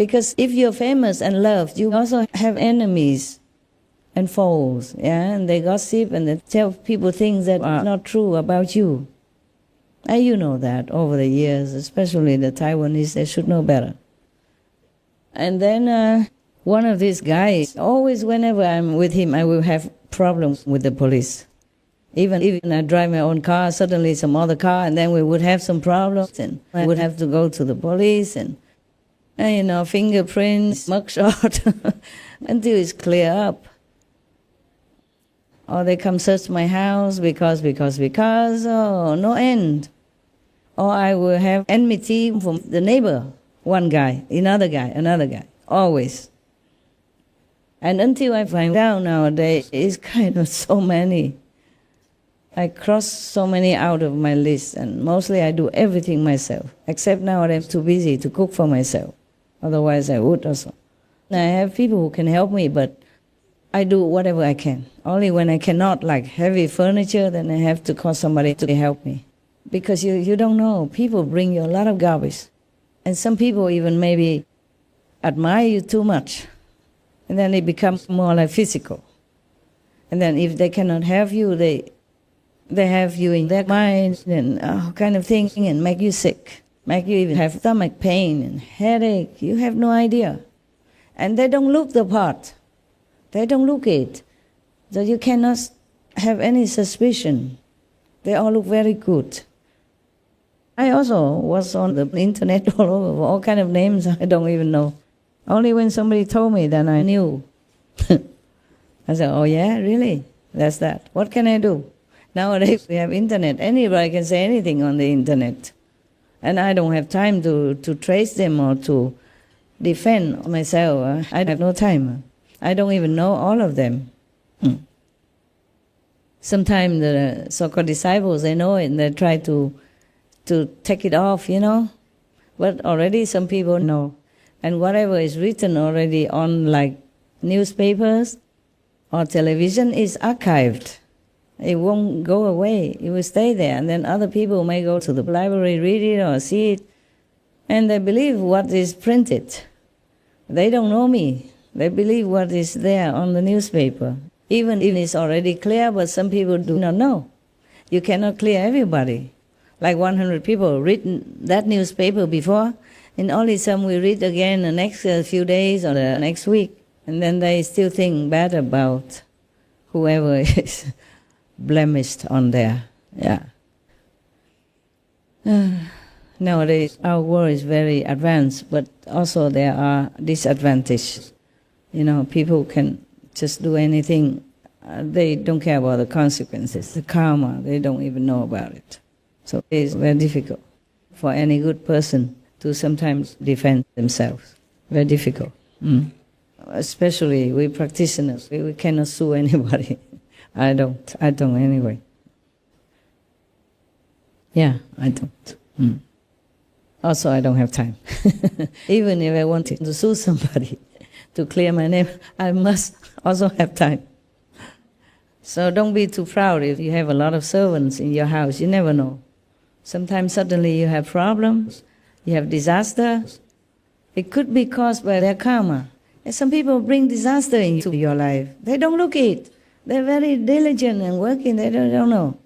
Because if you're famous and loved, you also have enemies and foes, yeah, and they gossip and they tell people things that are not true about you. And you know that over the years, especially the Taiwanese, they should know better. And then one of these guys, always whenever I'm with him, I will have problems with the police. Even I drive my own car, suddenly some other car, and then we would have some problems, and I would have to go to the police, and fingerprints, mugshot, until it's clear up. Or they come search my house because, oh, no end. Or I will have enmity from the neighbor, one guy, another guy, always. And until I find out nowadays, it's kind of so many. I cross so many out of my list, and mostly I do everything myself, except now I'm too busy to cook for myself. Otherwise I would also. I have people who can help me, but I do whatever I can. Only when I cannot, like heavy furniture, then I have to call somebody to help me. Because you don't know, people bring you a lot of garbage. And some people even maybe admire you too much. And then it becomes more like physical. And then if they cannot have you, they have you in their mind and all kind of thing, and make you sick. Make you even have stomach pain and headache. You have no idea. And they don't look the part. They don't look it. So you cannot have any suspicion. They all look very good. I also was on the internet all over, all kind of names I don't even know. Only when somebody told me, then I knew. I said, oh yeah, really? That's that. What can I do? Nowadays we have internet. Anybody can say anything on the internet. And I don't have time to trace them or to defend myself. I have no time. I don't even know all of them. Sometimes the so-called disciples, they know it and they try to take it off, But already some people know. And whatever is written already on like newspapers or television is archived. It won't go away. It will stay there. And then other people may go to the library, read it or see it, and they believe what is printed. They don't know me. They believe what is there on the newspaper. Even if it's already clear, but some people do not know. You cannot clear everybody. Like 100 people read that newspaper before, and only some will read again the next few days or the next week. And then they still think bad about whoever is blemished on there. Yeah. Nowadays, our world is very advanced, but also there are disadvantages. People can just do anything. They don't care about the consequences, the karma. They don't even know about it. So it's very difficult for any good person to sometimes defend themselves. Very difficult. Especially we practitioners, we cannot sue anybody. I don't anyway. Yeah, I don't. Also, I don't have time. Even if I wanted to sue somebody to clear my name, I must also have time. So don't be too proud if you have a lot of servants in your house. You never know. Sometimes suddenly you have problems, you have disaster. It could be caused by their karma. And some people bring disaster into your life. They don't look it. They're very diligent and working. They don't know.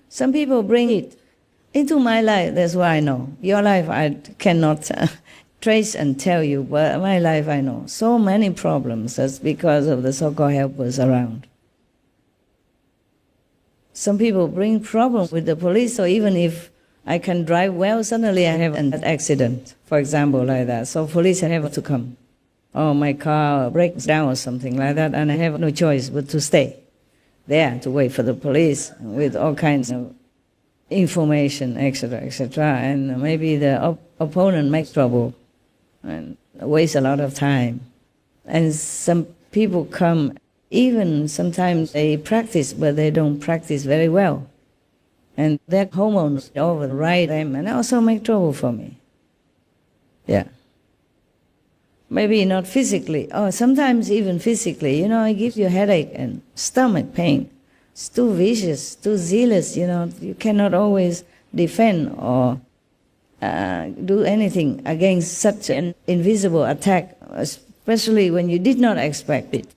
Some people bring it into my life. That's why I know. Your life I cannot trace and tell you, but my life I know. So many problems. That's because of the so-called helpers around. Some people bring problems with the police, so even if I can drive well, suddenly I have an accident, for example, like that. So police have to come. Or my car breaks down or something like that, and I have no choice but to stay there to wait for the police with all kinds of information, etc., etc. And maybe the opponent makes trouble and wastes a lot of time. And some people come, even sometimes they practice, but they don't practice very well. And their hormones override them and also make trouble for me. Yeah. Maybe not physically, or sometimes even physically. It gives you headache and stomach pain. It's too vicious, too zealous, You cannot always defend or do anything against such an invisible attack, especially when you did not expect it.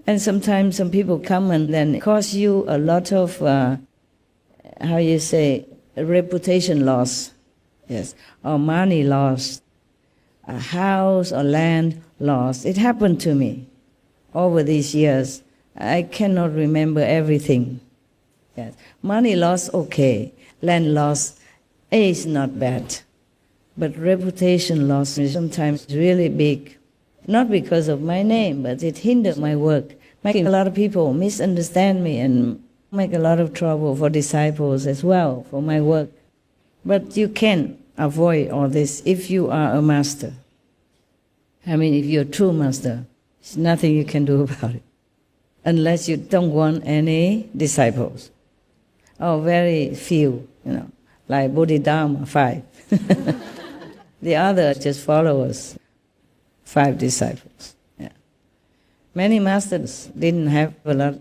And sometimes some people come and then cause you a lot of, reputation loss, yes, or money loss, a house or land loss. It happened to me over these years. I cannot remember everything. Yes. Money loss, okay. Land loss is not bad. But reputation loss is sometimes really big. Not because of my name, but it hindered my work, making a lot of people misunderstand me and make a lot of trouble for disciples as well, for my work. But you can avoid all this if you are a master. I mean, if you're a true master, there's nothing you can do about it. Unless you don't want any disciples. Oh, very few, like Bodhidharma, 5. The other just followers, 5 disciples. Yeah. Many masters didn't have a lot,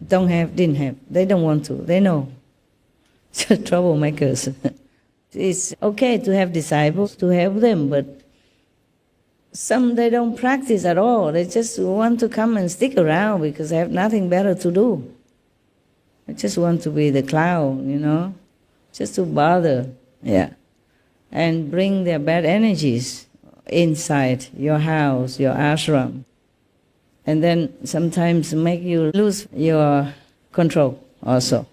didn't have. They don't want to, they know. Just troublemakers. It's okay to have disciples, to help them, but some they don't practice at all. They just want to come and stick around because they have nothing better to do. They just want to be the clown, just to bother, and bring their bad energies inside your house, your ashram, and then sometimes make you lose your control also,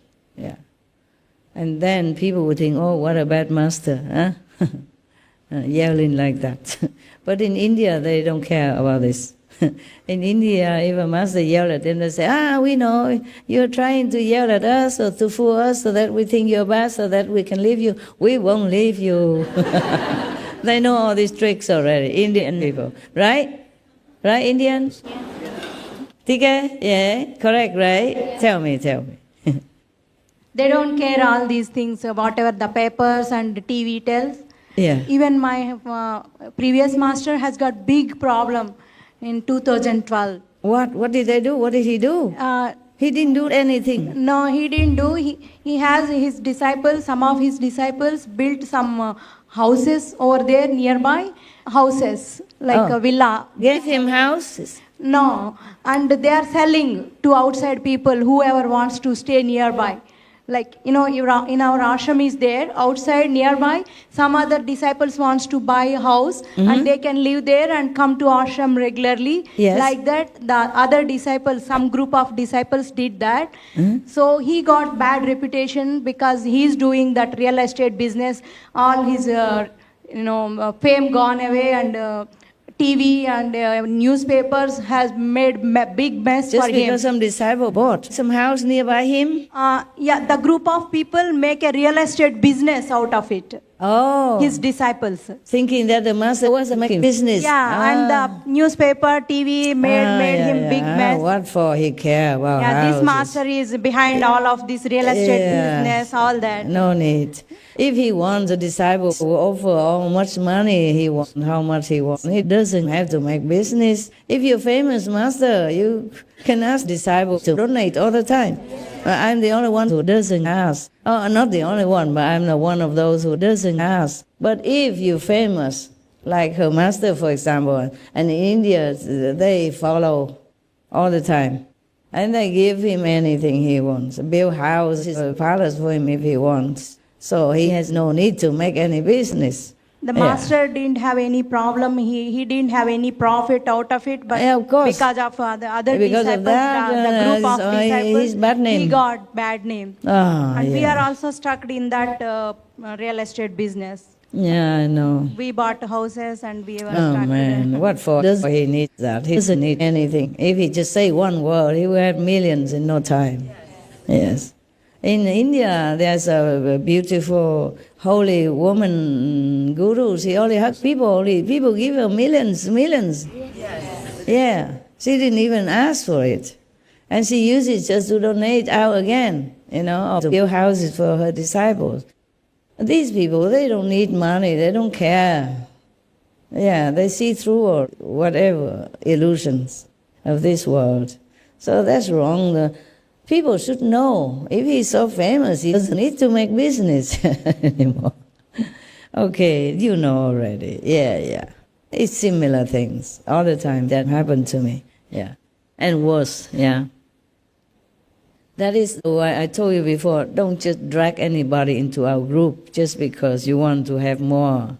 And then people would think, oh, what a bad master, huh? Yelling like that. But in India, they don't care about this. In India, if a master yells at them, they say, we know, you're trying to yell at us or to fool us so that we think you're bad, so that we can leave you. We won't leave you. They know all these tricks already, Indian people. Right? Right, Indians? Tika? Yeah, correct, right? Yeah. Tell me. They don't care all these things, whatever the papers and the TV tells. Yeah. Even my previous master has got big problem in 2012. What did they do? What did he do? He didn't do anything. No, he didn't do. He has his disciples, some of his disciples built some houses over there nearby, houses like a villa. Gave him houses? No, and they are selling to outside people, whoever wants to stay nearby. Like, in our ashram is there, outside nearby, some other disciples wants to buy a house, and they can live there and come to ashram regularly. Yes. Like that, the other disciples, some group of disciples did that. So he got bad reputation because he's doing that real estate business. All his, fame gone away, and TV and newspapers has made big mess Just for him. Just because some disciple bought some house nearby him? The group of people make a real estate business out of it. Oh. His disciples. Thinking that the master was making business. Yeah, and the newspaper, TV made him big mess. What for he care about houses? This master is behind all of this real estate business, all that. No need. If he wants, a disciple will offer how much money he wants, how much he wants. He doesn't have to make business. If you're famous master, you can ask disciples to donate all the time. I'm the only one who doesn't ask. Oh, not the only one, but I'm the one of those who doesn't ask. But if you're famous, like her master, for example, and in India, they follow all the time. And they give him anything he wants. Build houses, a palace for him if he wants. So he has no need to make any business. The master didn't have any problem. He didn't have any profit out of it. But of course. Because of the other because disciples, of that, the group of disciples, his bad name. He got bad name. And we are also stuck in that real estate business. Yeah, I know. We bought houses and we were Oh stuck man, what for? Does he need that? He doesn't need anything. If he just say one word, he will have millions in no time. Yes. In India, there's a beautiful, holy woman guru. She only hugs people. People give her millions. Yes. Yeah. She didn't even ask for it. And she uses it just to donate out again, or to build houses for her disciples. These people, they don't need money. They don't care. Yeah, they see through or whatever illusions of this world. So that's wrong. People should know, if he's so famous, he doesn't need to make business anymore. Okay, you know already. Yeah. It's similar things all the time that happen to me. Yeah. And worse, yeah. That is why I told you before, don't just drag anybody into our group just because you want to have more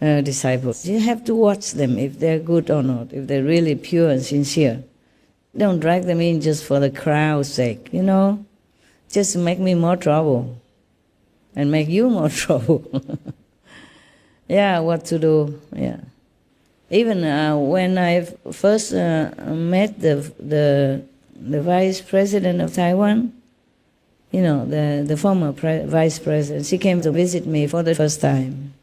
disciples. You have to watch them if they're good or not, if they're really pure and sincere. Don't drag them in just for the crowd's sake, Just make me more trouble and make you more trouble. Yeah, what to do, yeah. Even when I first met the vice president of Taiwan, the former vice president, she came to visit me for the first time.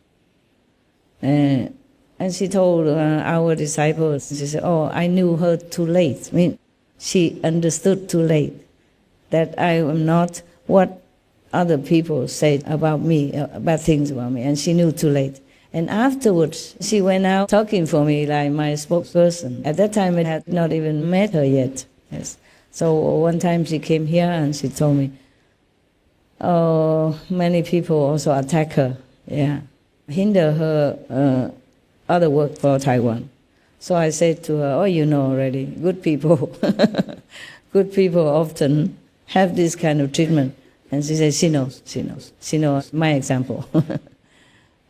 And she told our disciples, she said, I knew her too late. I mean, she understood too late that I am not what other people said about me, bad things about me, and she knew too late. And afterwards, she went out talking for me like my spokesperson. At that time, I had not even met her yet. Yes. So one time she came here and she told me, many people also attack her, hinder her other work for Taiwan. So I said to her, you know already, good people, good people often have this kind of treatment. And she said, she knows my example.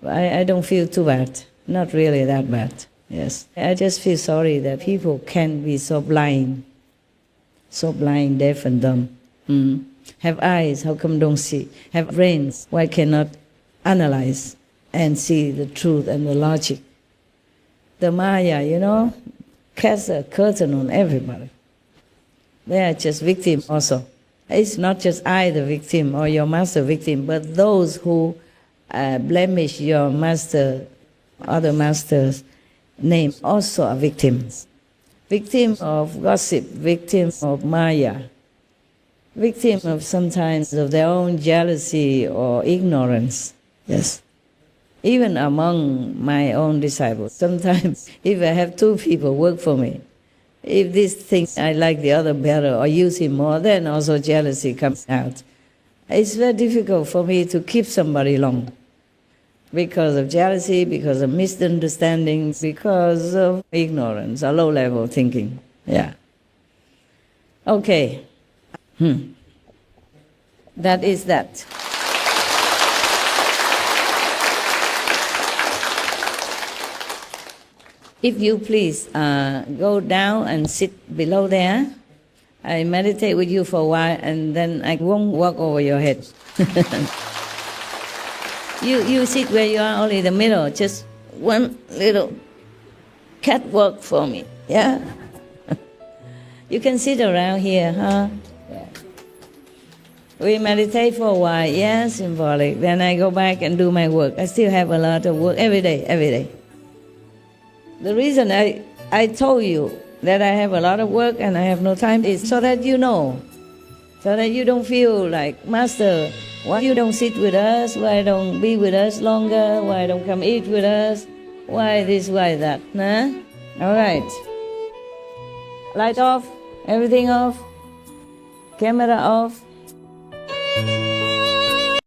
I don't feel too bad, not really that bad, yes. I just feel sorry that people can be so blind, deaf and dumb. Have eyes, how come don't see? Have brains, why cannot analyze and see the truth and the logic? The Maya, casts a curtain on everybody. They are just victims also. It's not just I the victim or your master victim, but those who blemish your master, other master's name also are victims. Victim of gossip, victim of Maya, victim of sometimes of their own jealousy or ignorance. Yes. Even among my own disciples, sometimes if I have two people work for me, if this thing I like the other better or use him more, then also jealousy comes out. It's very difficult for me to keep somebody long because of jealousy, because of misunderstanding, because of ignorance or low-level thinking. Yeah. Okay. That is that. If you please go down and sit below there, I meditate with you for a while and then I won't walk over your head. You sit where you are, only the middle, just one little catwalk for me, yeah? You can sit around here, huh? Yeah. We meditate for a while, yeah, symbolic. Then I go back and do my work. I still have a lot of work every day. The reason I told you that I have a lot of work and I have no time is so that you know, so that you don't feel like, Master, why you don't sit with us? Why don't be with us longer? Why don't come eat with us? Why this, why that? Huh? All right. Light off, everything off, camera off.